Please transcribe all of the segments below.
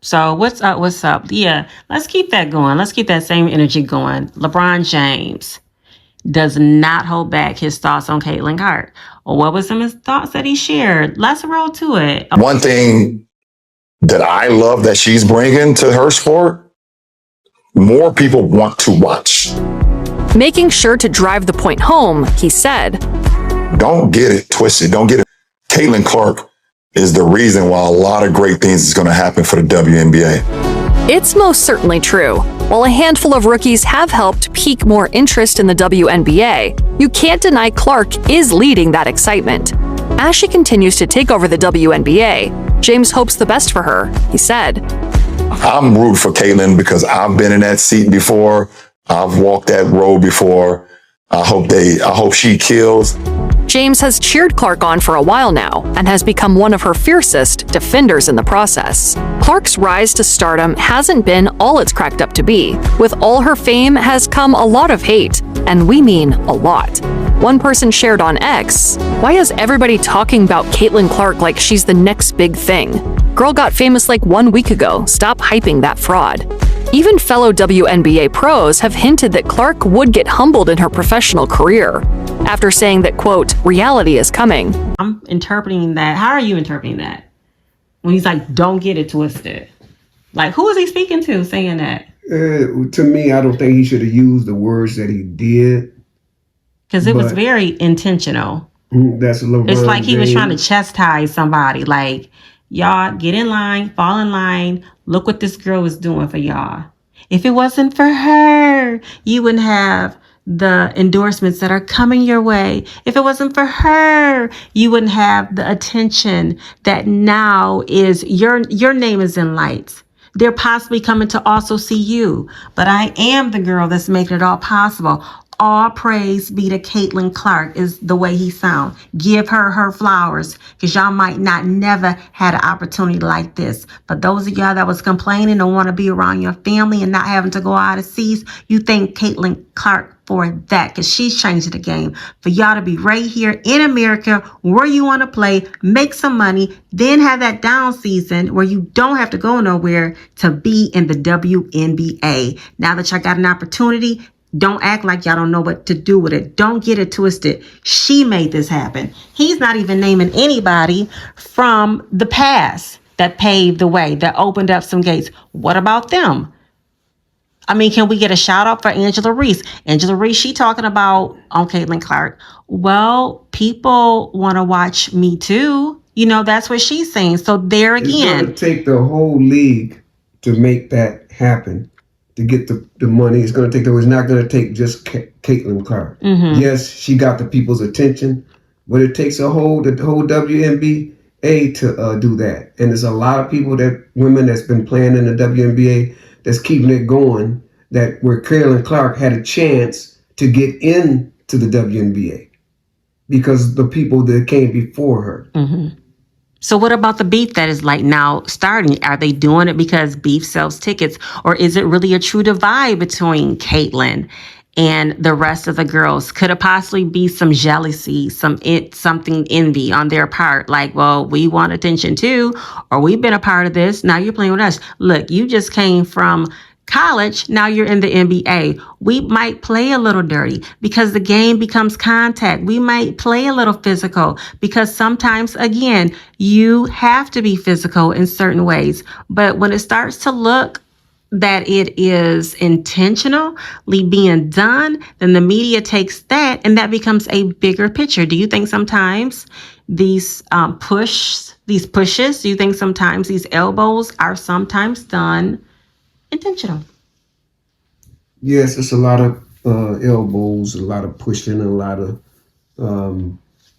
So what's up? What's up? Yeah, let's keep that going. Let's keep that same energy going. LeBron James does not hold back his thoughts on Caitlin Clark. Well, what was some of his thoughts that he shared? Let's roll to it. One thing that I love that she's bringing to her sport, more people want to watch. Making sure to drive the point home, he said, Don't get it twisted. Don't get it. Caitlin Clark is the reason why a lot of great things is going to happen for the WNBA. It's most certainly true. While a handful of rookies have helped pique more interest in the WNBA, you can't deny Clark is leading that excitement. As she continues to take over the WNBA, James hopes the best for her, he said. I'm rooting for Caitlin because I've been in that seat before. I've walked that road before. I hope she kills. James has cheered Clark on for a while now and has become one of her fiercest defenders in the process. Clark's rise to stardom hasn't been all it's cracked up to be. With all her fame has come a lot of hate, and we mean a lot. One person shared on X, "Why is everybody talking about Caitlin Clark like she's the next big thing? Girl got famous like 1 week ago. Stop hyping that fraud." Even fellow WNBA pros have hinted that Clark would get humbled in her professional career, after saying that, quote, reality is coming. I'm interpreting that. How are you interpreting that? When he's like, don't get it twisted. Like, who is he speaking to saying that? To me, I don't think he should have used the words that he did. Because it was very intentional. That's LeBron It's like he was James. trying to chastise somebody. Like, y'all, get in line, fall in line. Look what this girl is doing for y'all. If it wasn't for her, you wouldn't have the endorsements that are coming your way. If it wasn't for her, you wouldn't have the attention that now is your name is in lights. They're possibly coming to also see you. But I am the girl that's making it all possible. All praise be to Caitlin Clark is the way he sound. Give her her flowers, because y'all might not never had an opportunity like this. But those of y'all that was complaining and want to be around your family and not having to go out of seas, you thank Caitlin Clark for that, because she's changed the game for y'all to be right here in America where you want to play, make some money, then have that down season where you don't have to go nowhere to be in the WNBA. Now that y'all got an opportunity, don't act like y'all don't know what to do with it. Don't get it twisted. She made this happen. He's not even naming anybody from the past that paved the way, that opened up some gates. What about them? I mean, can we get a shout out for Angela Reese? Angela Reese, she talking about on Caitlin Clark. Well, people want to watch me too. You know, that's what she's saying. So there again. It's going to take the whole league to make that happen. To get the money, it's going to take. It's not going to take just Caitlin Clark. Mm-hmm. Yes, she got the people's attention, but it takes the whole WNBA to do that. And there's a lot of women that's been playing in the WNBA that's keeping it going. That where Caitlin Clark had a chance to get into the WNBA because the people that came before her. Mm-hmm. So what about the beef that is like now starting? Are they doing it because beef sells tickets? Or is it really a true divide between Caitlin and the rest of the girls? Could it possibly be some jealousy, something envy on their part? Like, well, we want attention too, or we've been a part of this. Now you're playing with us. Look, you just came from college, now you're in the NBA. We might play a little dirty because the game becomes contact. We might play a little physical because sometimes, again, you have to be physical in certain ways. But when it starts to look that it is intentionally being done, then the media takes that and that becomes a bigger picture. Do you think sometimes these pushes, do you think sometimes these elbows are sometimes done intentional? Yes, it's a lot of elbows, a lot of pushing, a lot of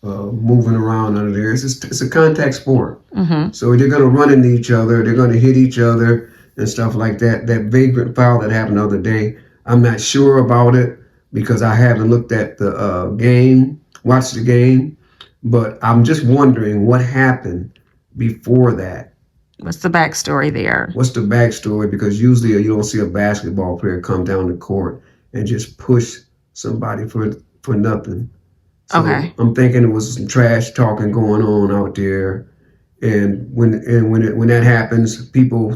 moving around under there. It's a contact sport. Mm-hmm. So they're going to run into each other. They're going to hit each other and stuff like that. That vagrant foul that happened the other day, I'm not sure about it because I haven't looked at the game, watched the game. But I'm just wondering what happened before that. What's the backstory there? What's the backstory? Because usually you don't see a basketball player come down the court and just push somebody for nothing. So Okay. I'm thinking it was some trash talking going on out there, and when that happens, people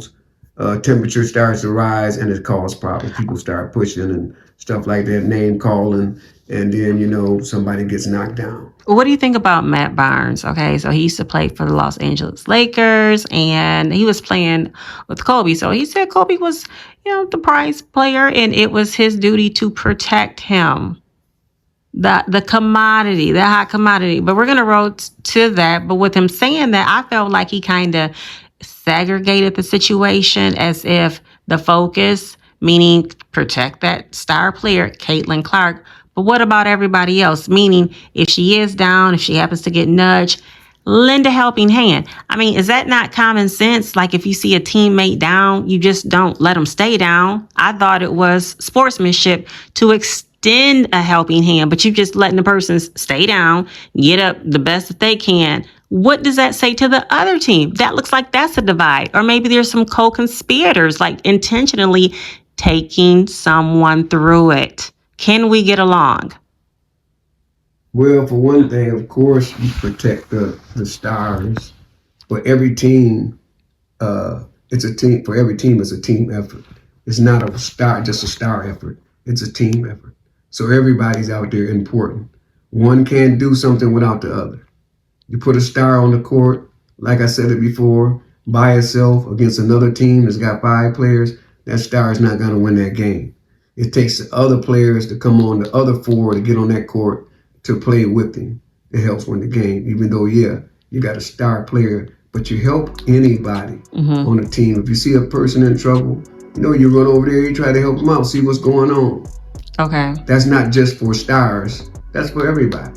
temperature starts to rise and it causes problems. People start pushing and stuff like that, name calling, and then somebody gets knocked down. What do you think about Matt Barnes? Okay, so he used to play for the Los Angeles Lakers, and he was playing with Kobe. So he said Kobe was, the prize player, and it was his duty to protect him. The commodity, the hot commodity. But we're going to roll to that. But with him saying that, I felt like he kind of segregated the situation as if the focus, meaning protect that star player, Caitlin Clark. But what about everybody else? Meaning, if she is down, if she happens to get nudged, lend a helping hand. I mean, is that not common sense? Like if you see a teammate down, you just don't let them stay down. I thought it was sportsmanship to extend a helping hand, but you just letting the person stay down, get up the best that they can. What does that say to the other team? That looks like that's a divide. Or maybe there's some co-conspirators, like intentionally taking someone through it. Can we get along? Well, for one thing, of course, you protect the stars. But every team, it's a team. For every team, it's a team effort. It's not just a star effort. It's a team effort. So everybody's out there important. One can't do something without the other. You put a star on the court, like I said it before, by itself against another team that's got 5 players, that star is not going to win that game. It takes the other players to come on, the other 4 to get on that court to play with him. It helps win the game, even though, you got a star player, but you help anybody on the team. If you see a person in trouble, you run over there, you try to help them out, see what's going on. Okay. That's not just for stars. That's for everybody.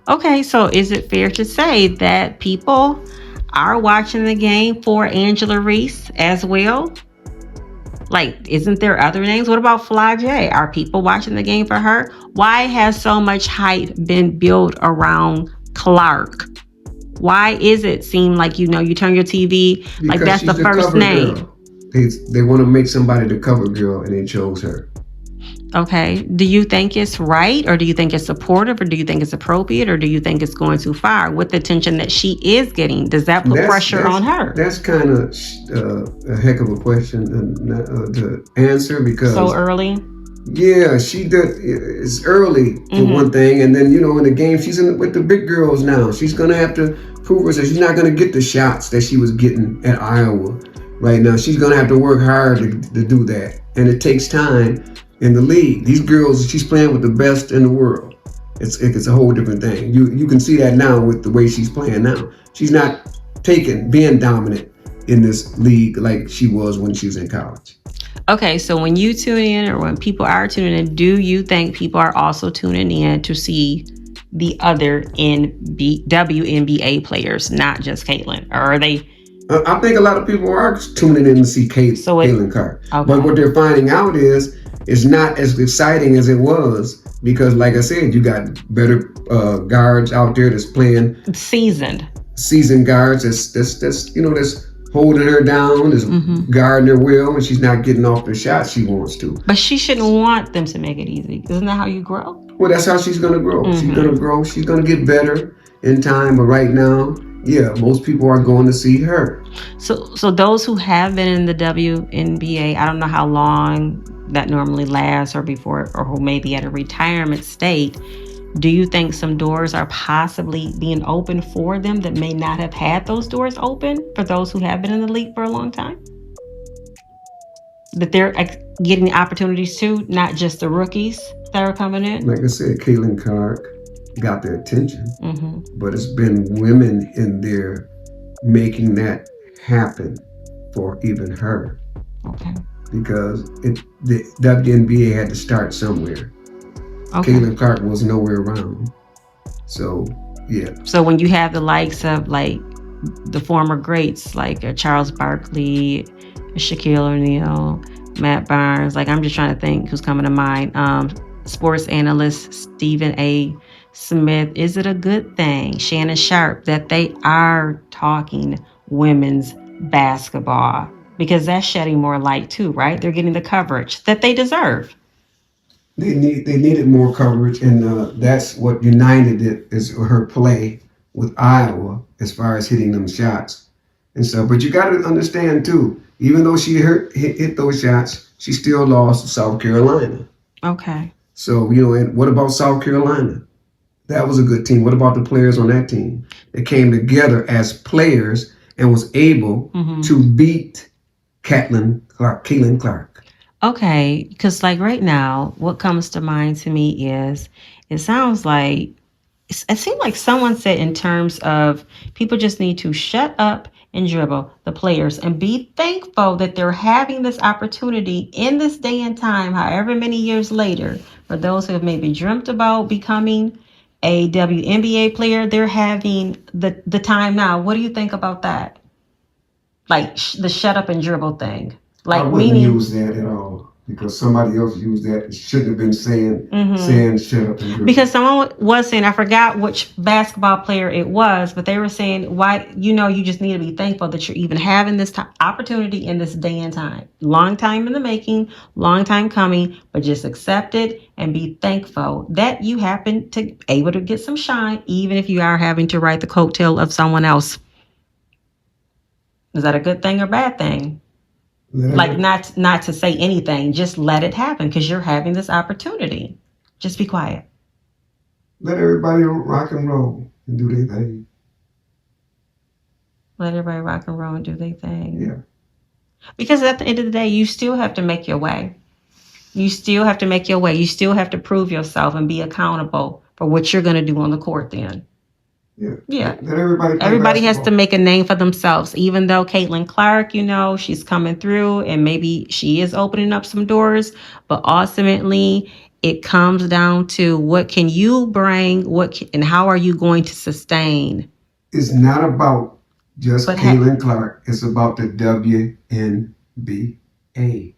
Okay, so is it fair to say that people are watching the game for Angela Reese as well? Like, isn't there other names? What about Fly J? Are people watching the game for her? Why has so much hype been built around Clark? Why is it seem like, you turn your TV, because like that's the first name? Girl. They want to make somebody the cover girl, and they chose her. Okay. Do you think it's right, or do you think it's supportive, or do you think it's appropriate, or do you think it's going too far with the attention that she is getting? Does that put pressure on her? That's kind of a heck of a question to answer, because so early. Yeah, she did. It's early for one thing, and then in the game she's with the big girls now. She's gonna have to prove herself. She's not gonna get the shots that she was getting at Iowa right now. She's gonna have to work hard to do that, and it takes time. In the league, these girls, she's playing with the best in the world. It's a whole different thing. You can see that now with the way she's playing now. She's not being dominant in this league like she was when she was in college. Okay, so when you tune in, or when people are tuning in, do you think people are also tuning in to see the other WNBA players, not just Caitlin? Or are they? I think a lot of people are tuning in to see Caitlin Clark. Okay. But what they're finding out is it's not as exciting as it was, because, like I said, you got better guards out there that's playing seasoned guards that's holding her down, is guarding her well, and she's not getting off the shots she wants to. But she shouldn't want them to make it easy. Isn't that how you grow? Well, that's how she's going to grow. She's going to grow. She's going to get better in time. But right now, most people are going to see her. So those who have been in the WNBA, I don't know how long that normally lasts, or who may be at a retirement state. Do you think some doors are possibly being opened for them that may not have had those doors open for those who have been in the league for a long time? That they're getting the opportunities too, not just the rookies that are coming in? Like I said, Caitlin Clark got their attention, but it's been women in there making that happen for even her. Okay. Because the WNBA had to start somewhere. Okay. Caitlin Clark was nowhere around. So, So when you have the likes of like the former greats like Charles Barkley, Shaquille O'Neal, Matt Barnes, like I'm just trying to think who's coming to mind. Sports analyst Stephen A. Smith, is it a good thing, Shannon Sharp, that they are talking women's basketball? Because that's shedding more light too, right? They're getting the coverage that they deserve. They needed more coverage, and that's what united it, is her play with Iowa as far as hitting them shots and stuff. But you got to understand too, Even though she hit those shots, she still lost to South Carolina. Okay. So, you know, and what about South Carolina? That was a good team. What about the players on that team? They came together as players and was able to beat Caitlin Clark. Okay, because like right now, what comes to mind to me is it sounds like it seemed like someone said in terms of people just need to shut up and dribble, the players, and be thankful that they're having this opportunity in this day and time, however many years later, for those who have maybe dreamt about becoming a WNBA player, they're having the time now. What do you think about that? Like the shut up and dribble thing. Like I wouldn't use that at all because somebody else used that. It shouldn't have been saying shut up and dribble. Because someone was saying, I forgot which basketball player it was, but they were saying, why, you just need to be thankful that you're even having this opportunity in this day and time. Long time in the making, long time coming, but just accept it and be thankful that you happen to able to get some shine, even if you are having to write the coattail of someone else. Is that a good thing or bad thing? Like not to say anything, just let it happen because you're having this opportunity. Just be quiet. Let everybody rock and roll and do their thing. Let everybody rock and roll and do their thing. Yeah. Because at the end of the day, you still have to make your way. You still have to make your way. You still have to prove yourself and be accountable for what you're going to do on the court then. Yeah. Let everybody has to make a name for themselves. Even though Caitlin Clark, she's coming through and maybe she is opening up some doors, but ultimately it comes down to what can you bring, and how are you going to sustain? It's not about just Caitlin Clark. It's about the WNBA.